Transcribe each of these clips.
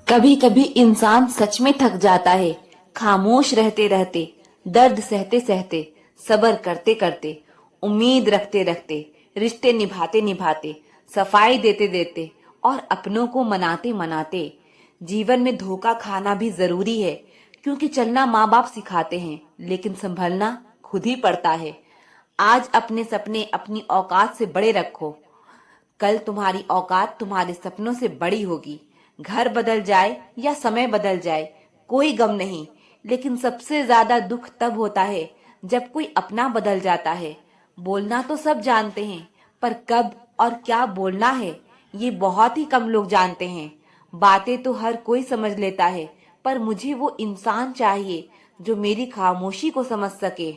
कभी कभी इंसान सच में थक जाता है, खामोश रहते रहते, दर्द सहते सहते, सब्र करते करते, उम्मीद रखते रखते, रिश्ते निभाते निभाते, सफाई देते देते और अपनों को मनाते मनाते। जीवन में धोखा खाना भी जरूरी है, क्योंकि चलना माँ बाप सिखाते हैं, लेकिन संभलना खुद ही पड़ता है। आज अपने सपने अपनी औकात से बड़े रखो, कल तुम्हारी औकात तुम्हारे सपनों से बड़ी होगी। घर बदल जाए या समय बदल जाए, कोई गम नहीं, लेकिन सबसे ज्यादा दुख तब होता है जब कोई अपना बदल जाता है। बोलना तो सब जानते हैं, पर कब और क्या बोलना है, ये बहुत ही कम लोग जानते हैं। बातें तो हर कोई समझ लेता है, पर मुझे वो इंसान चाहिए जो मेरी खामोशी को समझ सके।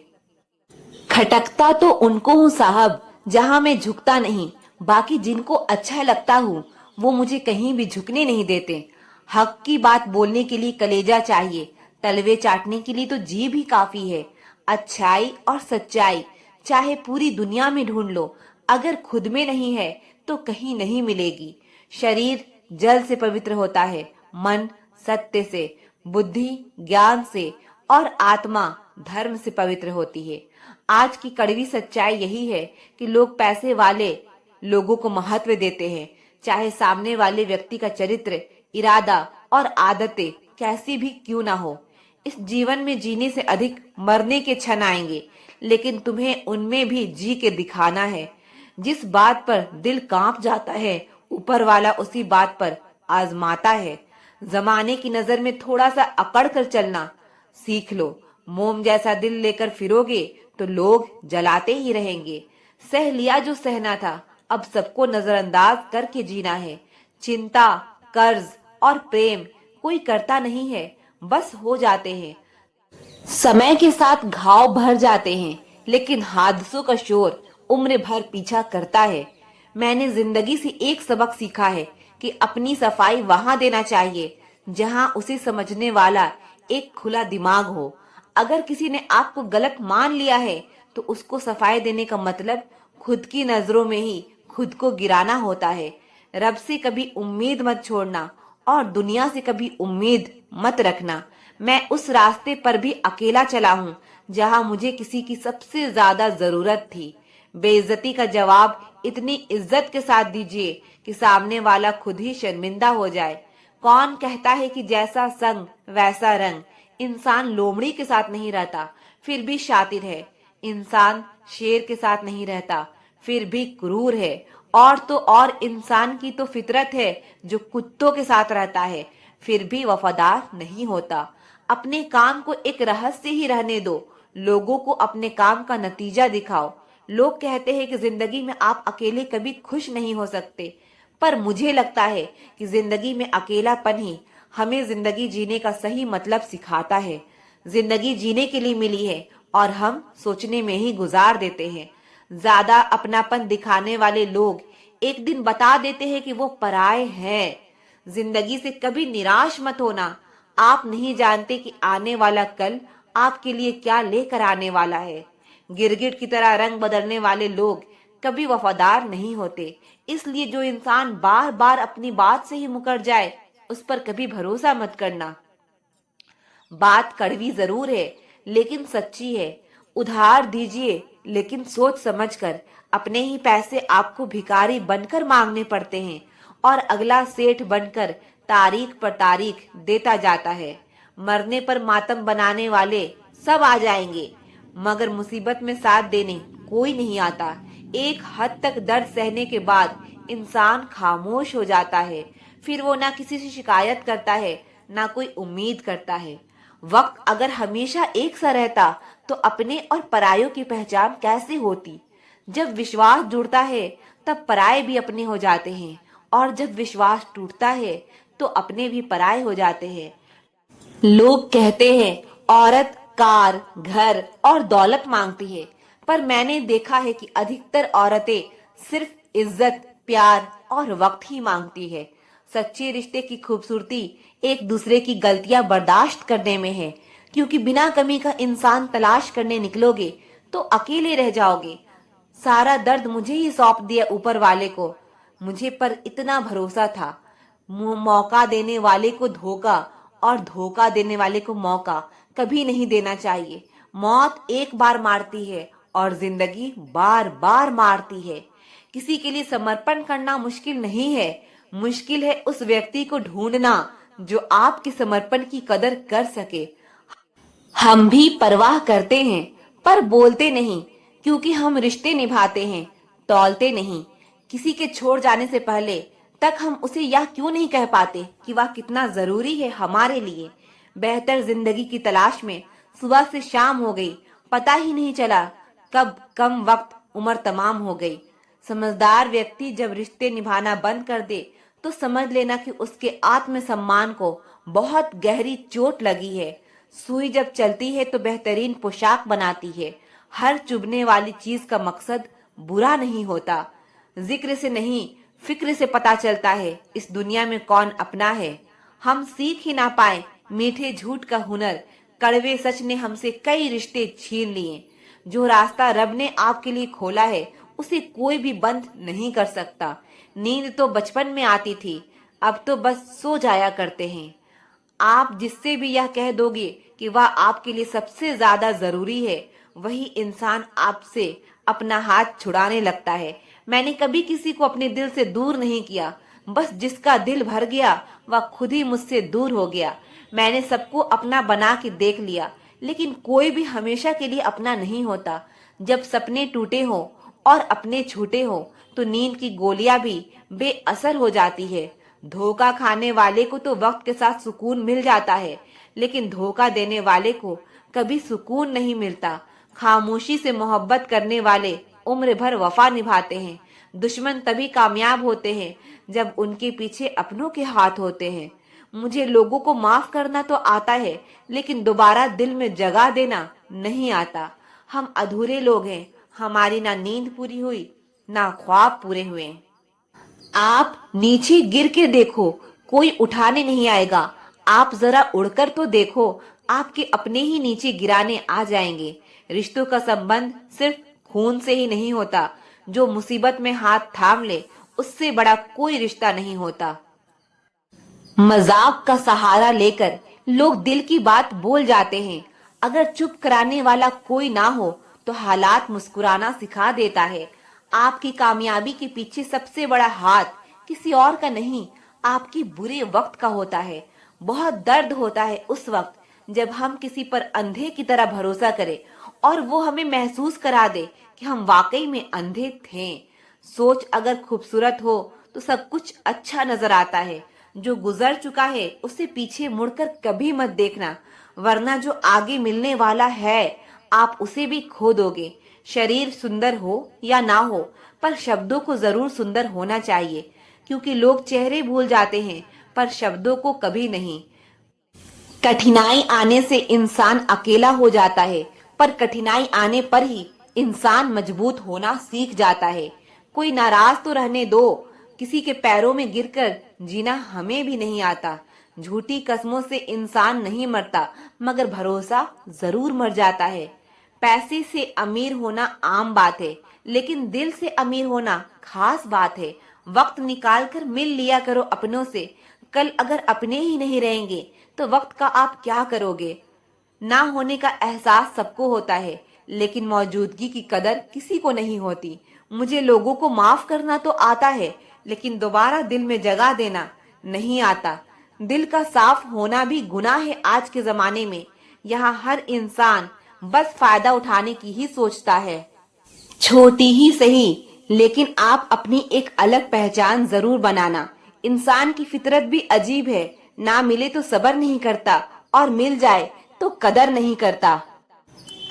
खटकता तो उनको हूँ साहब, जहाँ मैं झुकता नहीं। बाकी जिनको अच्छा लगता हूँ, वो मुझे कहीं भी झुकने नहीं देते। हक की बात बोलने के लिए कलेजा चाहिए, तलवे चाटने के लिए तो जीभ ही काफी है। अच्छाई और सच्चाई चाहे पूरी दुनिया में ढूंढ लो, अगर खुद में नहीं है तो कहीं नहीं मिलेगी। शरीर जल से पवित्र होता है, मन सत्य से, बुद्धि ज्ञान से और आत्मा धर्म से पवित्र होती है। आज की कड़वी सच्चाई यही है कि लोग पैसे वाले लोगों को महत्व देते हैं, चाहे सामने वाले व्यक्ति का चरित्र, इरादा और आदतें कैसी भी क्यों ना हो। इस जीवन में जीने से अधिक मरने के क्षण आएंगे, लेकिन तुम्हें उनमें भी जी के दिखाना है। जिस बात पर दिल कांप जाता है, ऊपर वाला उसी बात पर आजमाता है। जमाने की नजर में थोड़ा सा अकड़ कर चलना सीख लो। मोम जैसा दिल लेकर फिरोगे तो लोग जलाते ही रहेंगे। सह लिया जो सहना था, अब सबको नजरअंदाज करके जीना है। चिंता, कर्ज और प्रेम कोई करता नहीं है, बस हो जाते हैं। समय के साथ घाव भर जाते हैं, लेकिन हादसों का शोर उम्र भर पीछा करता है। मैंने जिंदगी से एक सबक सीखा है कि अपनी सफाई वहां देना चाहिए जहां उसे समझने वाला एक खुला दिमाग हो। अगर किसी ने आपको गलत मान लिया है, तो उसको सफाई देने का मतलब खुद की नजरों में ही खुद को गिराना होता है। रब से कभी उम्मीद मत छोड़ना और दुनिया से कभी उम्मीद मत रखना। मैं उस रास्ते पर भी अकेला चला हूँ जहाँ मुझे किसी की सबसे ज्यादा जरूरत थी। बेइज्जती का जवाब इतनी इज्जत के साथ दीजिए कि सामने वाला खुद ही शर्मिंदा हो जाए। कौन कहता है कि जैसा संग वैसा रंग। इंसान लोमड़ी के साथ नहीं रहता, फिर भी शातिर है। इंसान शेर के साथ नहीं रहता, फिर भी क्रूर है। और तो और इंसान की तो फितरत है जो कुत्तों के साथ रहता है, फिर भी वफादार नहीं होता। अपने काम को एक रहस्य ही रहने दो, लोगों को अपने काम का नतीजा दिखाओ। लोग कहते हैं कि जिंदगी में आप अकेले कभी खुश नहीं हो सकते, पर मुझे लगता है कि जिंदगी में अकेलापन ही हमें जिंदगी जीने का सही मतलब सिखाता है। जिंदगी जीने के लिए मिली है और हम सोचने में ही गुजार देते हैं। ज्यादा अपनापन दिखाने वाले लोग एक दिन बता देते हैं कि वो पराये हैं। जिंदगी से कभी निराश मत होना। आप नहीं जानते कि आने वाला कल आपके लिए क्या लेकर आने वाला है। गिरगिट की तरह रंग बदलने वाले लोग कभी वफादार नहीं होते। इसलिए जो इंसान बार बार अपनी बात से ही मुकर जाए, उस पर कभी भरोसा मत करना। बात कड़वी जरूर है, लेकिन सच्ची है। उधार दीजिए, लेकिन सोच समझकर। अपने ही पैसे आपको भिखारी बनकर मांगने पड़ते हैं और अगला सेठ बनकर तारीख पर तारीख देता जाता है। मरने पर मातम बनाने वाले सब आ जाएंगे, मगर मुसीबत में साथ देने कोई नहीं आता। एक हद तक दर्द सहने के बाद इंसान खामोश हो जाता है। फिर वो ना किसी से शिकायत करता है, ना कोई उम्मीद करता है। वक्त अगर हमेशा एक सा रहता, तो अपने और परायों की पहचान कैसे होती। जब विश्वास जुड़ता है, तब पराये भी अपने हो जाते हैं, और जब विश्वास टूटता है, तो अपने भी पराये हो जाते हैं। लोग कहते हैं औरत कार, घर और दौलत मांगती है, पर मैंने देखा है कि अधिकतर औरतें सिर्फ इज्जत, प्यार और वक्त ही मांगती है। सच्चे रिश्ते की खूबसूरती एक दूसरे की गलतियां बर्दाश्त करने में है, क्योंकि बिना कमी का इंसान तलाश करने निकलोगे तो अकेले रह जाओगे। सारा दर्द मुझे ही सौंप दिया ऊपर वाले को। मुझे पर इतना भरोसा था। मौका देने वाले को धोखा और धोखा देने वाले को मौका कभी नहीं देना चाहिए। मौत एक बार मारती है और जिंदगी बार बार मारती है। किसी के लिए समर्पण करना मुश्किल नहीं है, मुश्किल है उस व्यक्ति को ढूंढना जो आपके समर्पण की कदर कर सके। हम भी परवाह करते हैं पर बोलते नहीं, क्योंकि हम रिश्ते निभाते हैं, तौलते नहीं। किसी के छोड़ जाने से पहले तक हम उसे यह क्यों नहीं कह पाते कि वह कितना जरूरी है हमारे लिए। बेहतर जिंदगी की तलाश में सुबह से शाम हो गई, पता ही नहीं चला कब कम वक्त उम्र तमाम हो गई। समझदार व्यक्ति जब रिश्ते निभाना बंद कर दे तो समझ लेना कि उसके आत्मसम्मान को बहुत गहरी चोट लगी है। सुई जब चलती है तो बेहतरीन पोशाक बनाती है। हर चुभने वाली चीज का मकसद बुरा नहीं होता। जिक्र से नहीं, फिक्र से पता चलता है इस दुनिया में कौन अपना है। हम सीख ही ना पाए मीठे झूठ का हुनर, कड़वे सच ने हमसे कई रिश्ते छीन लिए। जो रास्ता रब ने आपके लिए खोला है उसे कोई भी बंद नहीं कर सकता। नींद तो बचपन में आती थी, अब तो बस सो जाया करते हैं। आप जिससे भी यह कह दोगे कि वह आपके लिए सबसे ज्यादा जरूरी है, वही इंसान आपसे अपना हाथ छुड़ाने लगता है। मैंने कभी किसी को अपने दिल से दूर नहीं किया, बस जिसका दिल भर गया वह खुद ही मुझसे दूर हो गया। मैंने सबको अपना बना के देख लिया, लेकिन कोई भी हमेशा के लिए अपना नहीं होता। जब सपने टूटे हो और अपने छूटे हो तो नींद की गोलियां भी बेअसर हो जाती है। धोखा खाने वाले को तो वक्त के साथ सुकून मिल जाता है, लेकिन धोखा देने वाले को कभी सुकून नहीं मिलता। खामोशी से मोहब्बत करने वाले उम्र भर वफा निभाते हैं। दुश्मन तभी कामयाब होते हैं जब उनके पीछे अपनों के हाथ होते हैं। मुझे लोगों को माफ करना तो आता है, लेकिन दोबारा दिल में जगह देना नहीं आता। हम अधूरे लोग हैं, हमारी ना नींद पूरी हुई ना ख्वाब पूरे हुए। आप नीचे गिर के देखो, कोई उठाने नहीं आएगा। आप जरा उड़कर तो देखो, आपके अपने ही नीचे गिराने आ जाएंगे। रिश्तों का संबंध सिर्फ खून से ही नहीं होता। जो मुसीबत में हाथ थाम ले उससे बड़ा कोई रिश्ता नहीं होता। मजाक का सहारा लेकर लोग दिल की बात बोल जाते हैं। अगर चुप कराने वाला कोई ना हो तो हालात मुस्कुराना सिखा देता है। आपकी कामयाबी के पीछे सबसे बड़ा हाथ किसी और का नहीं, आपकी बुरे वक्त का होता है। बहुत दर्द होता है उस वक्त जब हम किसी पर अंधे की तरह भरोसा करें और वो हमें महसूस करा दे कि हम वाकई में अंधे थे। सोच अगर खूबसूरत हो तो सब कुछ अच्छा नजर आता है। जो गुजर चुका है उसे पीछे मुड़कर कभी मत देखना, वरना जो आगे मिलने वाला है आप उसे भी खो दोगे। शरीर सुंदर हो या ना हो, पर शब्दों को जरूर सुंदर होना चाहिए, क्योंकि लोग चेहरे भूल जाते हैं पर शब्दों को कभी नहीं। कठिनाई आने से इंसान अकेला हो जाता है, पर कठिनाई आने पर ही इंसान मजबूत होना सीख जाता है। कोई नाराज तो रहने दो, किसी के पैरों में गिरकर जीना हमें भी नहीं आता। झूठी कस्मों से इंसान नहीं मरता, मगर भरोसा जरूर मर जाता है। पैसे से अमीर होना आम बात है, लेकिन दिल से अमीर होना खास बात है। वक्त निकाल कर मिल लिया करो अपनों से। कल अगर अपने ही नहीं रहेंगे तो वक्त का आप क्या करोगे। ना होने का एहसास सबको होता है, लेकिन मौजूदगी की कदर किसी को नहीं होती। मुझे लोगों को माफ करना तो आता है, लेकिन दोबारा दिल में जगह देना नहीं आता। दिल का साफ होना भी गुनाह है आज के जमाने में। यहाँ हर इंसान बस फायदा उठाने की ही सोचता है। छोटी ही सही, लेकिन आप अपनी एक अलग पहचान जरूर बनाना। इंसान की फितरत भी अजीब है, ना मिले तो सब्र नहीं करता और मिल जाए तो कदर नहीं करता।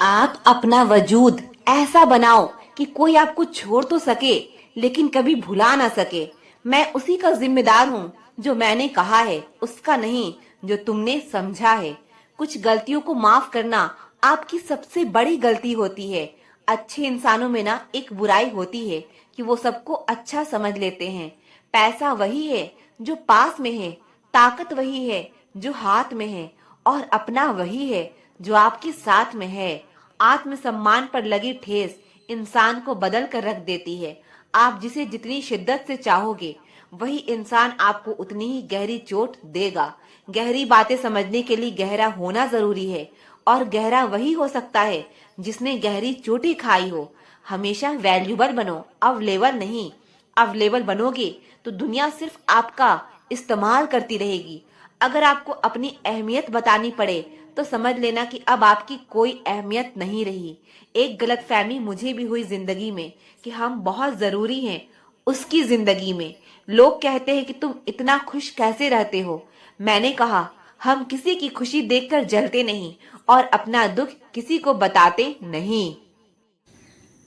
आप अपना वजूद ऐसा बनाओ कि कोई आपको छोड़ तो सके लेकिन कभी भुला ना सके। मैं उसी का जिम्मेदार हूँ जो मैंने कहा है, उसका नहीं जो तुमने समझा है। कुछ गलतियों को माफ करना आपकी सबसे बड़ी गलती होती है। अच्छे इंसानों में ना एक बुराई होती है कि वो सबको अच्छा समझ लेते हैं। पैसा वही है जो पास में है, ताकत वही है जो हाथ में है, और अपना वही है जो आपके साथ में है। आत्मसम्मान पर लगी ठेस इंसान को बदल कर रख देती है। आप जिसे जितनी शिद्दत से चाहोगे वही इंसान आपको उतनी ही गहरी चोट देगा। गहरी बातें समझने के लिए गहरा होना जरूरी है, और गहरा वही हो सकता है जिसने गहरी चोटें खाई हो। हमेशा वैल्यूबल बनो, अवेलेबल नहीं। अवेलेबल बनोगे तो दुनिया सिर्फ आपका इस्तेमाल करती रहेगी। अगर आपको अपनी अहमियत बतानी पड़े तो समझ लेना कि अब आपकी कोई अहमियत नहीं रही। एक गलतफहमी मुझे भी हुई जिंदगी में कि हम बहुत जरूरी हैं उसकी जिंदगी में। लोग कहते हैं कि तुम इतना खुश कैसे रहते हो। मैंने कहा, हम किसी की खुशी देखकर जलते नहीं और अपना दुख किसी को बताते नहीं।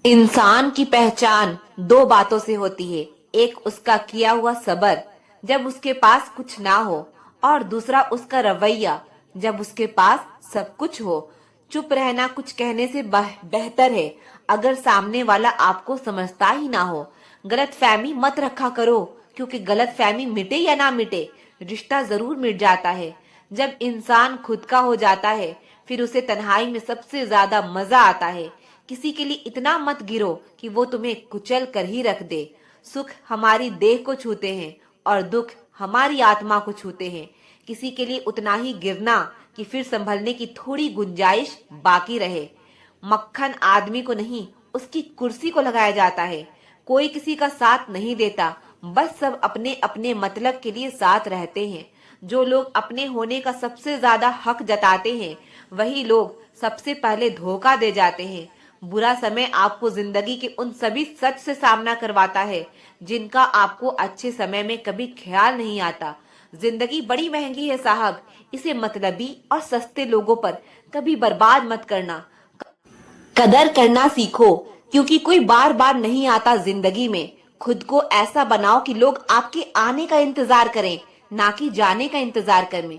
इंसान की पहचान दो बातों से होती है, एक उसका किया हुआ सब्र जब उसके पास कुछ ना हो, और दूसरा उसका रवैया जब उसके पास सब कुछ हो। चुप रहना कुछ कहने से बेहतर है अगर सामने वाला आपको समझता ही ना हो। गलतफहमी मत रखा करो, क्योंकि गलतफहमी मिटे या ना मिटे, रिश्ता जरूर मिट जाता है। जब इंसान खुद का हो जाता है फिर उसे तन्हाई में सबसे ज्यादा मजा आता है। किसी के लिए इतना मत गिरो कि वो तुम्हें कुचल कर ही रख दे। सुख हमारी देह को छूते हैं और दुख हमारी आत्मा को छूते हैं। किसी के लिए उतना ही गिरना कि फिर संभलने की थोड़ी गुंजाइश बाकी रहे। मक्खन आदमी को नहीं, उसकी कुर्सी को लगाया जाता है। कोई किसी का साथ नहीं देता, बस सब अपने अपने मतलब के लिए साथ रहते हैं। जो लोग अपने होने का सबसे ज्यादा हक जताते हैं वही लोग सबसे पहले धोखा दे जाते हैं। बुरा समय आपको जिंदगी के उन सभी सच से सामना करवाता है जिनका आपको अच्छे समय में कभी ख्याल नहीं आता। जिंदगी बड़ी महंगी है साहब, इसे मतलबी और सस्ते लोगों पर कभी बर्बाद मत करना। कदर करना सीखो, क्योंकि कोई बार बार नहीं आता जिंदगी में। खुद को ऐसा बनाओ कि लोग आपके आने का इंतजार करें, ना कि जाने का इंतजार करें।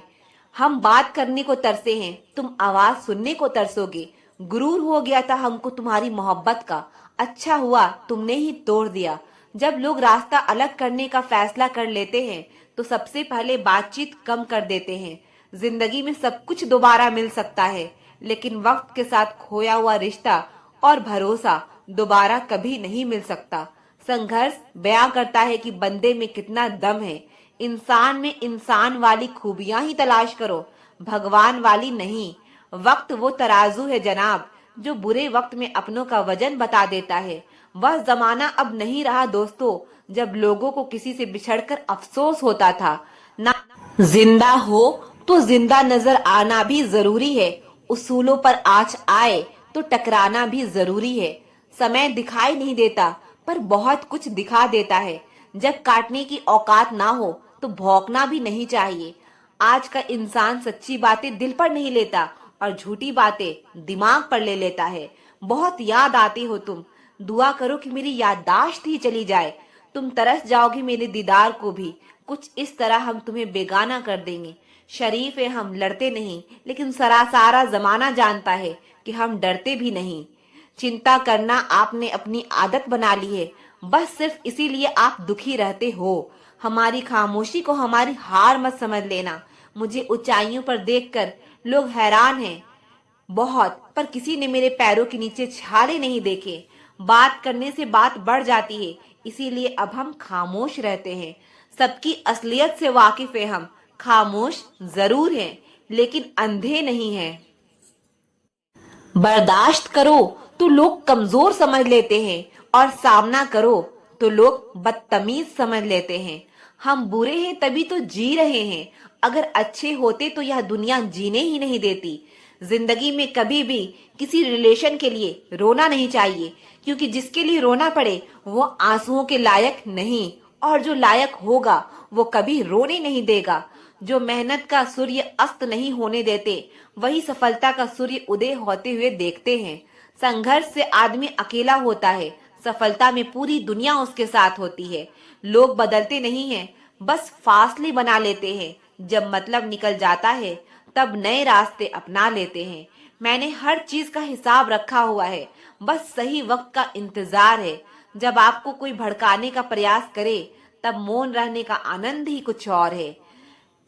हम बात करने को तरसे हैं, तुम आवाज सुनने को तरसोगे। गुरूर हो गया था हमको तुम्हारी मोहब्बत का, अच्छा हुआ तुमने ही तोड़ दिया। जब लोग रास्ता अलग करने का फैसला कर लेते हैं तो सबसे पहले बातचीत कम कर देते हैं। जिंदगी में सब कुछ दोबारा मिल सकता है, लेकिन वक्त के साथ खोया हुआ रिश्ता और भरोसा दोबारा कभी नहीं मिल सकता। संघर्ष बयां करता है कि बंदे में कितना दम है। इंसान में इंसान वाली खूबियां ही तलाश करो, भगवान वाली नहीं। वक्त वो तराजू है जनाब, जो बुरे वक्त में अपनों का वजन बता देता है। वह जमाना अब नहीं रहा दोस्तों, जब लोगों को किसी से बिछड़कर अफसोस होता था। ना जिंदा हो तो जिंदा नजर आना भी जरूरी है। उसूलों पर आँच आए तो टकराना भी जरूरी है। समय दिखाई नहीं देता पर बहुत कुछ दिखा देता है। जब काटने की औकात ना हो तो भौंकना भी नहीं चाहिए। आज का इंसान सच्ची बातें दिल पर नहीं लेता और झूठी बातें दिमाग पर ले लेता है। बहुत याद आती हो तुम, दुआ करो कि मेरी याददाश्त ही चली जाए। तुम तरस जाओगी मेरे दीदार को भी। कुछ इस तरह हम तुम्हें बेगाना कर देंगे। शरीफ है हम, लड़ते नहीं, लेकिन सारा जमाना जानता है कि हम डरते भी नहीं। चिंता करना आपने अपनी आदत बना ली है, बस सिर्फ इसीलिए आप दुखी रहते हो। हमारी खामोशी को हमारी हार मत समझ लेना। मुझे ऊंचाइयों पर देखकर लोग हैरान हैं बहुत, पर किसी ने मेरे पैरों के नीचे छाले नहीं देखे। बात करने से बात बढ़ जाती है, इसीलिए अब हम खामोश रहते हैं। सबकी असलियत से वाकिफ है हम, खामोश जरूर हैं लेकिन अंधे नहीं हैं। बर्दाश्त करो तो लोग कमजोर समझ लेते हैं, और सामना करो तो लोग बदतमीज समझ लेते हैं। हम बुरे हैं तभी तो जी रहे हैं, अगर अच्छे होते तो यह दुनिया जीने ही नहीं देती। जिंदगी में कभी भी किसी रिलेशन के लिए रोना नहीं चाहिए, क्योंकि जिसके लिए रोना पड़े वो आंसुओं के लायक नहीं, और जो लायक होगा वो कभी रोने नहीं देगा। जो मेहनत का सूर्य अस्त नहीं होने देते वही सफलता का सूर्य उदय होते हुए देखते हैं। संघर्ष से आदमी अकेला होता है, सफलता में पूरी दुनिया उसके साथ होती है। लोग बदलते नहीं हैं, बस फासले बना लेते हैं। जब मतलब निकल जाता है तब नए रास्ते अपना लेते हैं। मैंने हर चीज का हिसाब रखा हुआ है, बस सही वक्त का इंतजार है। जब आपको कोई भड़काने का प्रयास करे तब मौन रहने का आनंद ही कुछ और है।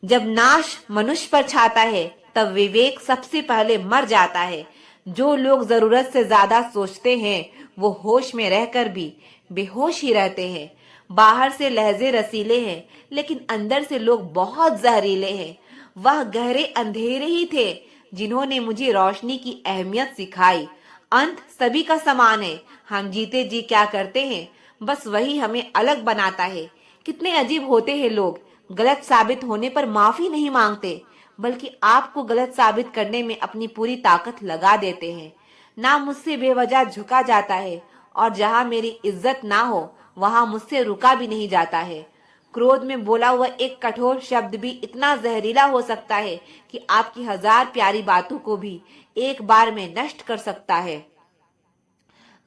जब नाश मनुष्य पर छाता है तब विवेक सबसे पहले मर जाता है। जो लोग जरूरत से ज्यादा सोचते हैं वो होश में रहकर भी बेहोश ही रहते हैं। बाहर से लहजे रसीले हैं, लेकिन अंदर से लोग बहुत जहरीले हैं। वह गहरे अंधेरे ही थे जिन्होंने मुझे रोशनी की अहमियत सिखाई। अंत सभी का समान है। हम जीते जी क्या करते हैं, बस वही हमें अलग बनाता है। कितने अजीब होते हैं लोग, गलत साबित होने पर माफी नहीं मांगते, बल्कि आपको गलत साबित करने में अपनी पूरी ताकत लगा देते हैं। ना मुझसे बेवजह झुका जाता है, और जहां मेरी इज्जत ना हो वहां मुझसे रुका भी नहीं जाता है। क्रोध में बोला हुआ एक कठोर शब्द भी इतना जहरीला हो सकता है कि आपकी 1000 प्यारी बातों को भी एक बार में नष्ट कर सकता है।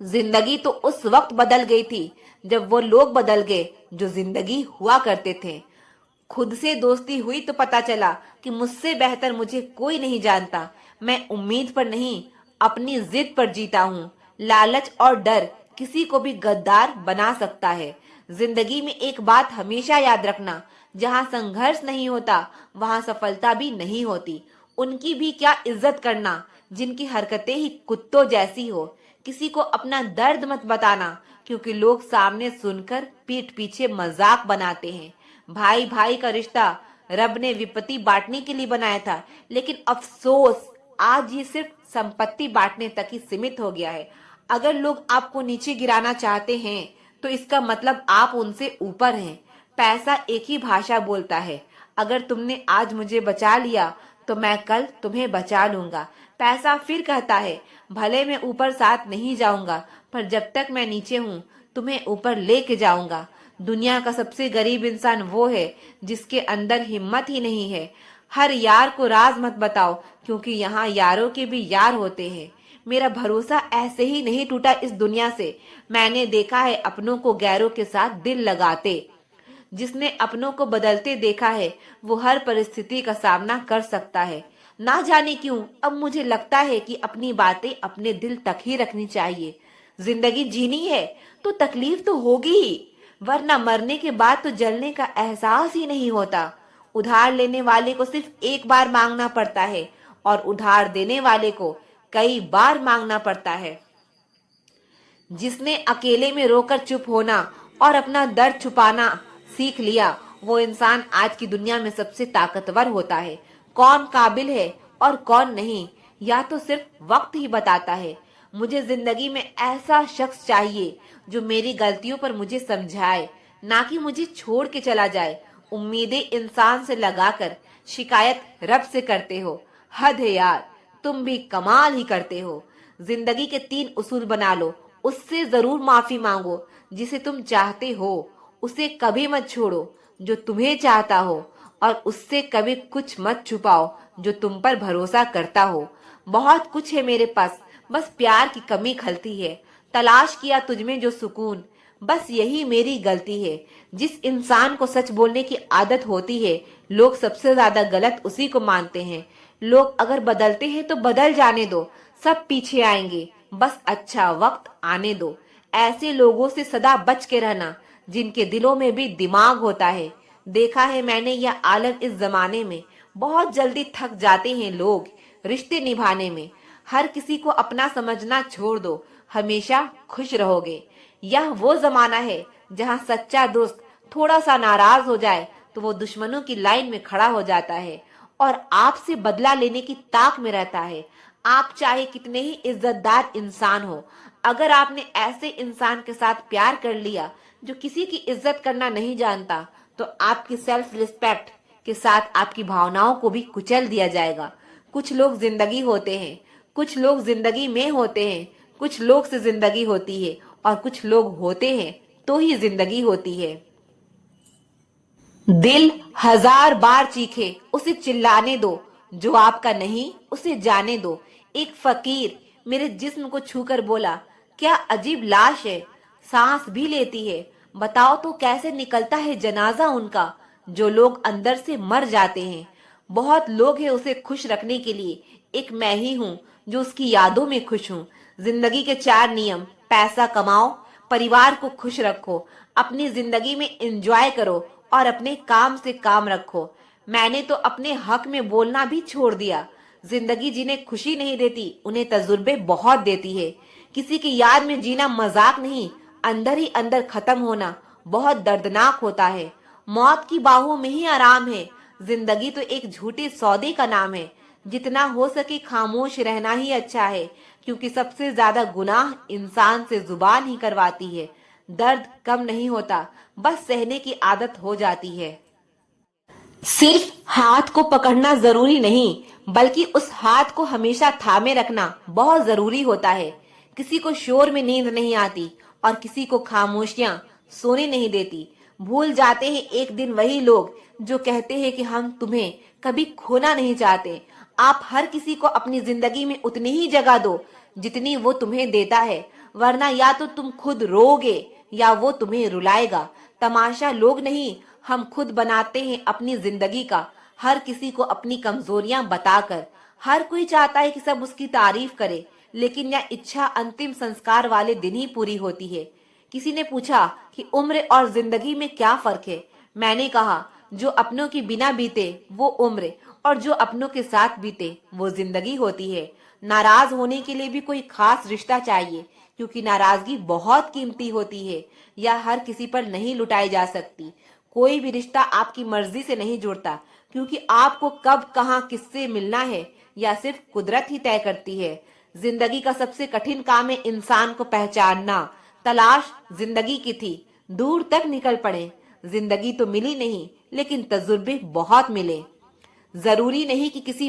जिंदगी तो उस वक्त बदल गई थी जब वो लोग बदल गए जो जिंदगी हुआ करते थे। खुद से दोस्ती हुई तो पता चला कि मुझसे बेहतर मुझे कोई नहीं जानता। मैं उम्मीद पर नहीं, अपनी जिद पर जीता हूँ। लालच और डर किसी को भी गद्दार बना सकता है। जिंदगी में एक बात हमेशा याद रखना, जहाँ संघर्ष नहीं होता वहाँ सफलता भी नहीं होती। उनकी भी क्या इज्जत करना जिनकी हरकतें ही कुत्तों जैसी हो। किसी को अपना दर्द मत बताना, क्योंकि लोग सामने सुनकर पीठ पीछे मजाक बनाते हैं। भाई भाई का रिश्ता रब ने विपत्ति बांटने के लिए बनाया था, लेकिन अफसोस आज ये सिर्फ संपत्ति बांटने तक ही सीमित हो गया है। अगर लोग आपको नीचे गिराना चाहते हैं तो इसका मतलब आप उनसे ऊपर हैं। पैसा एक ही भाषा बोलता है। अगर तुमने आज मुझे बचा लिया तो मैं कल तुम्हें बचा लूंगा। पैसा फिर कहता है, भले मैं ऊपर साथ नहीं जाऊंगा, पर जब तक मैं नीचे हूँ तुम्हें ऊपर लेके जाऊंगा। दुनिया का सबसे गरीब इंसान वो है जिसके अंदर हिम्मत ही नहीं है। हर यार को राज मत बताओ, क्योंकि यहाँ यारों के भी यार होते हैं। मेरा भरोसा ऐसे ही नहीं टूटा इस दुनिया से। मैंने देखा है अपनों को गैरों के साथ दिल लगाते। जिसने अपनों को बदलते देखा है वो हर परिस्थिति का सामना कर सकता है। ना जाने क्यों अब मुझे लगता है कि अपनी बातें अपने दिल तक ही रखनी चाहिए। जिंदगी जीनी है तो तकलीफ तो होगी ही, वरना मरने के बाद तो जलने का एहसास ही नहीं होता। उधार लेने वाले को सिर्फ एक बार मांगना पड़ता है, और उधार देने वाले को कई बार मांगना पड़ता है। जिसने अकेले में रोकर चुप होना और अपना दर्द छुपाना सीख लिया, वो इंसान आज की दुनिया में सबसे ताकतवर होता है। कौन काबिल है और कौन नहीं, या तो सिर्फ वक्त ही बताता है। मुझे जिंदगी में ऐसा शख्स चाहिए जो मेरी गलतियों पर मुझे समझाए, ना कि मुझे छोड़ के चला जाए। उम्मीदें इंसान से लगाकर शिकायत रब से करते हो। हद है यार, तुम भी कमाल ही करते हो। जिंदगी के 3 उसूल बना लो। उससे जरूर माफी मांगो जिसे तुम चाहते हो, उसे कभी मत छोड़ो जो तुम्हें चाहता हो, और उससे कभी कुछ मत छुपाओ जो तुम पर भरोसा करता हो। बहुत कुछ है मेरे पास, बस प्यार की कमी खलती है। तलाश किया तुझमें जो सुकून, बस यही मेरी गलती है। जिस इंसान को सच बोलने की आदत होती है, लोग सबसे ज्यादा गलत उसी को मानते हैं। लोग अगर बदलते हैं तो बदल जाने दो, सब पीछे आएंगे, बस अच्छा वक्त आने दो। ऐसे लोगों से सदा बच के रहना जिनके दिलों में भी दिमाग होता है। देखा है मैंने यह आलम इस जमाने में, बहुत जल्दी थक जाते हैं लोग रिश्ते निभाने में। हर किसी को अपना समझना छोड़ दो, हमेशा खुश रहोगे। यह वो जमाना है जहाँ सच्चा दोस्त थोड़ा सा नाराज हो जाए तो वो दुश्मनों की लाइन में खड़ा हो जाता है और आपसे बदला लेने की ताक में रहता है। आप चाहे कितने ही इज्जतदार इंसान हो, अगर आपने ऐसे इंसान के साथ प्यार कर लिया जो किसी की इज्जत करना नहीं जानता, तो आपकी सेल्फ रिस्पेक्ट के साथ आपकी भावनाओं को भी कुचल दिया जाएगा। कुछ लोग जिंदगी होते हैं, कुछ लोग जिंदगी में होते हैं, कुछ लोग से जिंदगी होती है, और कुछ लोग होते हैं तो ही जिंदगी होती है। दिल 1000 बार चीखे, उसे चिल्लाने दो। जो आपका नहीं उसे जाने दो। एक फकीर मेरे जिस्म को छूकर बोला, क्या अजीब लाश है, सांस भी लेती है। बताओ तो कैसे निकलता है जनाजा उनका, जो लोग अंदर से मर जाते हैं। बहुत लोग हैं उसे खुश रखने के लिए, एक मैं ही हूँ जो उसकी यादों में खुश हूँ। जिंदगी के 4 नियम: पैसा कमाओ, परिवार को खुश रखो, अपनी जिंदगी में एंजॉय करो, और अपने काम से काम रखो। मैंने तो अपने हक में बोलना भी छोड़ दिया। जिंदगी जिन्हें खुशी नहीं देती उन्हें तजुर्बे बहुत देती है। किसी की याद में जीना मजाक नहीं, अंदर ही अंदर खत्म होना बहुत दर्दनाक होता है। मौत की बाहों में ही आराम है। जिंदगी तो एक झूठे सौदे का नाम है। जितना हो सके खामोश रहना ही अच्छा है, क्योंकि सबसे ज्यादा गुनाह इंसान से जुबान ही करवाती है। दर्द कम नहीं होता, बस सहने की आदत हो जाती है। सिर्फ हाथ को पकड़ना जरूरी नहीं, बल्कि उस हाथ को हमेशा थामे रखना बहुत जरूरी होता है। किसी को शोर में नींद नहीं आती और किसी को खामोशियां सोने नहीं देती। भूल जाते हैं एक दिन वही लोग जो कहते हैं कि हम तुम्हें कभी खोना नहीं चाहते। आप हर किसी को अपनी जिंदगी में उतनी ही जगह दो जितनी वो तुम्हें देता है, वरना या तो तुम खुद रोओगे या वो तुम्हें रुलाएगा। तमाशा लोग नहीं, हम खुद बनाते हैं अपनी जिंदगी का, हर किसी को अपनी कमजोरियां बताकर। हर कोई चाहता है कि सब उसकी तारीफ करे, लेकिन यह इच्छा अंतिम संस्कार वाले दिन ही पूरी होती है। किसी ने पूछा कि उम्र और जिंदगी में क्या फर्क है। मैंने कहा, जो अपनों के बिना बीते वो उम्र, और जो अपनों के साथ बीते वो जिंदगी होती है। नाराज होने के लिए भी कोई खास रिश्ता चाहिए, क्योंकि नाराजगी बहुत कीमती होती है। यह हर किसी पर नहीं लुटाई जा सकती। कोई भी रिश्ता आपकी मर्जी से नहीं जुड़ता, क्योंकि आपको कब कहां किससे मिलना है या सिर्फ कुदरत ही तय करती है। जिंदगी का सबसे कठिन काम है इंसान को पहचानना। तलाश जिंदगी की थी, दूर तक निकल पड़े। जिंदगी तो मिली नहीं, लेकिन तजुर्बे बहुत मिले। जरूरी नहीं कि किसी